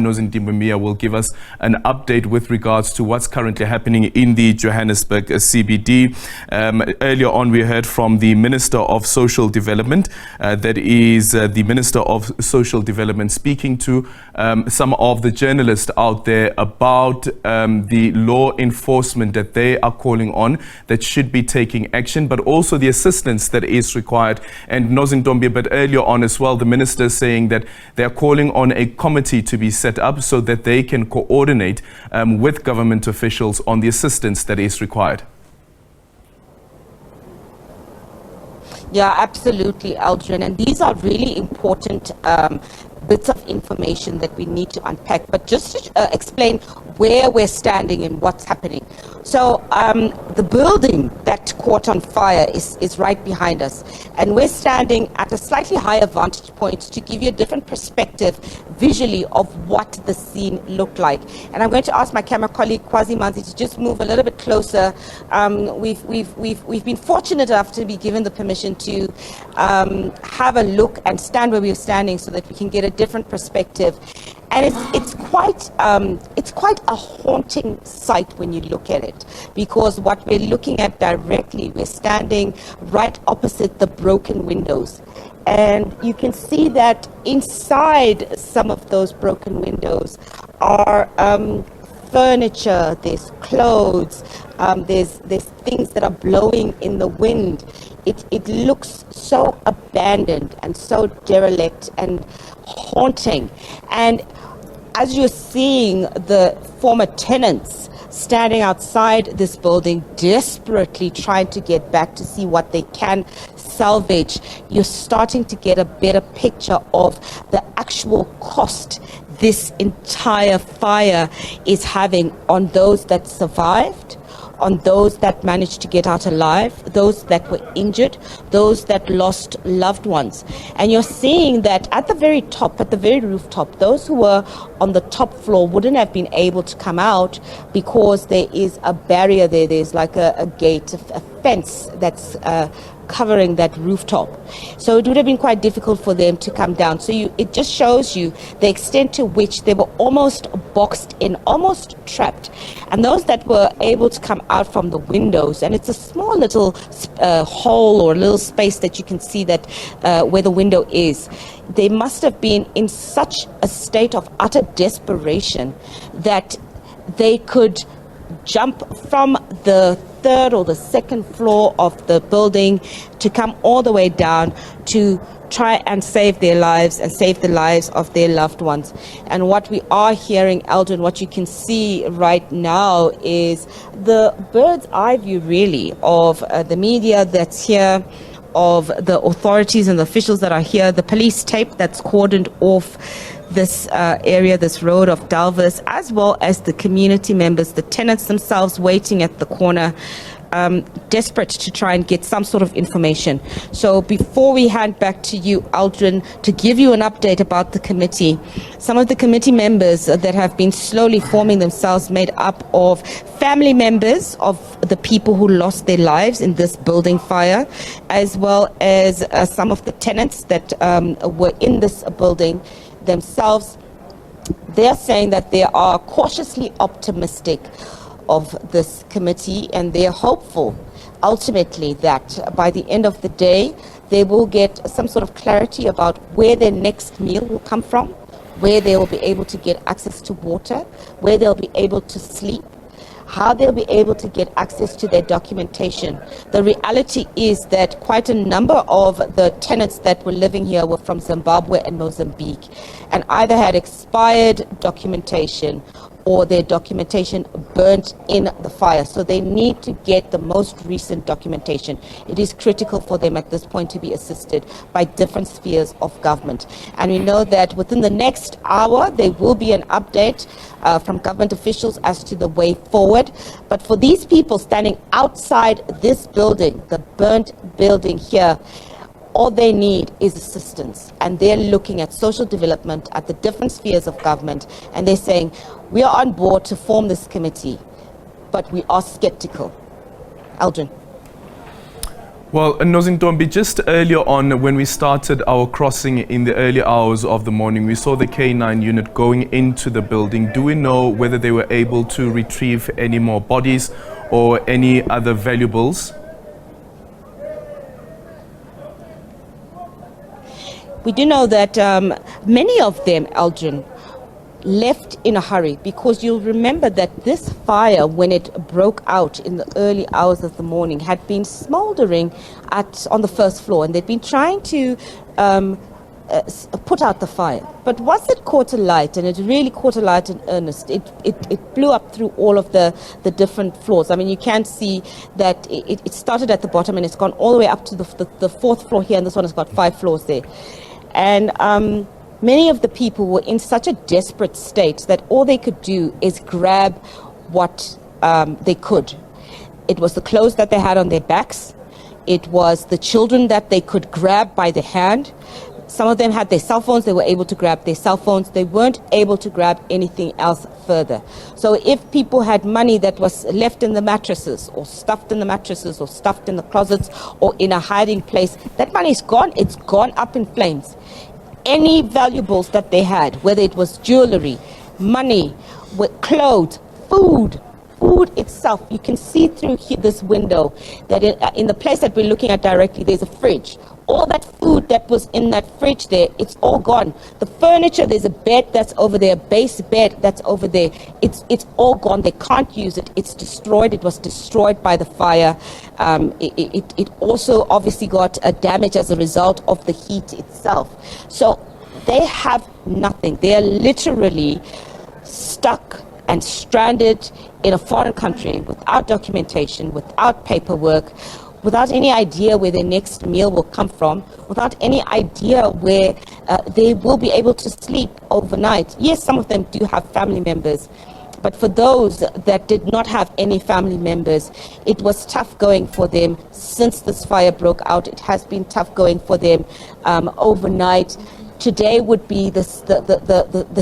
Nozintombi Miya will give us an update with regards to what's currently happening in the Johannesburg CBD. Earlier on, we heard from the Minister of Social Development, that is the Minister of Social Development, speaking to some of the journalists out there about the law enforcement that they are calling on that should be taking action, but also the assistance that is required. And Nozintombi, but earlier on as well, the Minister saying that they're calling on a committee to be set up so that they can coordinate with government officials on the assistance that is required. Yeah, absolutely, Aldrin. And these are really important bits of information that we need to unpack. But just to explain where we're standing and what's happening. So the building that caught on fire is right behind us. And we're standing at a slightly higher vantage point to give you a different perspective visually of what the scene looked like. And I'm going to ask my camera colleague, Kwazi Manzi, to just move a little bit closer. We've been fortunate enough to be given the permission to have a look and stand where we're standing so that we can get a different perspective. And it's quite a haunting sight when you look at it, because what we're looking at directly, we're standing right opposite the broken windows. And you can see that inside some of those broken windows are furniture, there's clothes, there's things that are blowing in the wind. It looks so abandoned and so derelict and haunting. And as you're seeing the former tenants standing outside this building, desperately trying to get back to see what they can salvage, you're starting to get a better picture of the actual cost this entire fire is having on those that survived, on those that managed to get out alive, those that were injured, those that lost loved ones. And you're seeing that at the very top, at the very rooftop, those who were on the top floor wouldn't have been able to come out because there is a barrier there. There's like a gate, a fence that's covering that rooftop. So it would have been quite difficult for them to come down. So it just shows you the extent to which they were almost boxed in, almost trapped. And those that were able to come out from the windows, and it's a small little hole or little space that you can see that where the window is, they must have been in such a state of utter desperation that they could jump from the third or the second floor of the building to come all the way down to try and save their lives and save the lives of their loved ones. And what we are hearing, Eldon, what you can see right now is the bird's eye view really of the media that's here, of the authorities and the officials that are here, the police tape that's cordoned off this area, this road of Dalvis, as well as the community members, the tenants themselves waiting at the corner, desperate to try and get some sort of information. So before we hand back to you, Aldrin, to give you an update about the committee, some of the committee members that have been slowly forming themselves, made up of family members of the people who lost their lives in this building fire, as well as some of the tenants that were in this building themselves. They're saying that they are cautiously optimistic of this committee, and they're hopeful ultimately that by the end of the day they will get some sort of clarity about where their next meal will come from, where they will be able to get access to water, where they'll be able to sleep, how they'll be able to get access to their documentation. The reality is that quite a number of the tenants that were living here were from Zimbabwe and Mozambique, and either had expired documentation or their documentation burnt in the fire. So they need to get the most recent documentation. It is critical for them at this point to be assisted by different spheres of government. And we know that within the next hour, there will be an update from government officials as to the way forward. But for these people standing outside this building, the burnt building here, all they need is assistance. And they're looking at social development, at the different spheres of government, and they're saying, we are on board to form this committee, but we are skeptical. Aldrin. Well, Nozintombi, just earlier on when we started our crossing in the early hours of the morning, we saw the K9 unit going into the building. Do we know whether they were able to retrieve any more bodies or any other valuables? We do know that many of them, Aldrin, left in a hurry, because you'll remember that this fire, when it broke out in the early hours of the morning, had been smoldering on the first floor, and they'd been trying to put out the fire. But once it caught alight, and it really caught alight in earnest, it blew up through all of the different floors. I mean, you can see that it started at the bottom and it's gone all the way up to the fourth floor here, and this one has got 5 floors there. And many of the people were in such a desperate state that all they could do is grab what they could. It was the clothes that they had on their backs. It was the children that they could grab by the hand. Some of them had their cell phones. They were able to grab their cell phones. They weren't able to grab anything else further. So if people had money that was left in the mattresses, or stuffed in the mattresses, or stuffed in the closets, or in a hiding place, that money is gone. It's gone up in flames. Any valuables that they had, whether it was jewelry, money, clothes, food itself, you can see through this window that in the place that we're looking at directly, there's a fridge. All that food that was in that fridge there, it's all gone. The furniture, there's a bed that's over there, a base bed that's over there. It's all gone. They can't use it. It's destroyed. It was destroyed by the fire. It also obviously got damage as a result of the heat itself. So they have nothing. They are literally stuck and stranded in a foreign country without documentation, without paperwork, without any idea where their next meal will come from, without any idea where they will be able to sleep overnight. Yes, some of them do have family members, but for those that did not have any family members, it was tough going for them since this fire broke out. It has been tough going for them overnight. Today would be the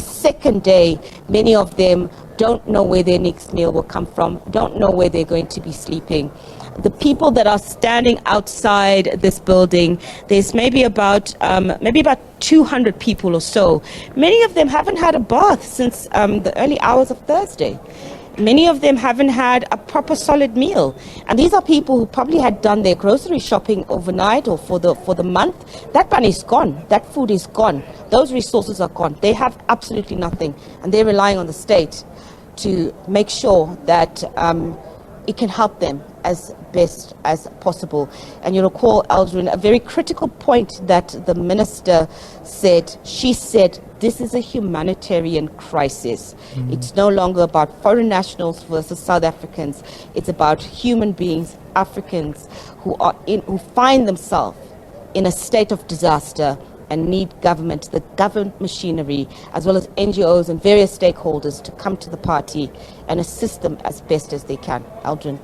second day. Many of them don't know where their next meal will come from, don't know where they're going to be sleeping. The people that are standing outside this building, there's maybe about 200 people or so. Many of them haven't had a bath since the early hours of Thursday. Many of them haven't had a proper solid meal. And these are people who probably had done their grocery shopping overnight or for the month. That money is gone. That food is gone. Those resources are gone. They have absolutely nothing. And they're relying on the state to make sure that it can help them as best as possible. And you recall, Aldrin, a very critical point that the minister said. She said, this is a humanitarian crisis. It's no longer about foreign nationals versus South Africans. It's about human beings, Africans, who find themselves in a state of disaster and need government, the government machinery, as well as NGOs and various stakeholders to come to the party and assist them as best as they can. Aldrin.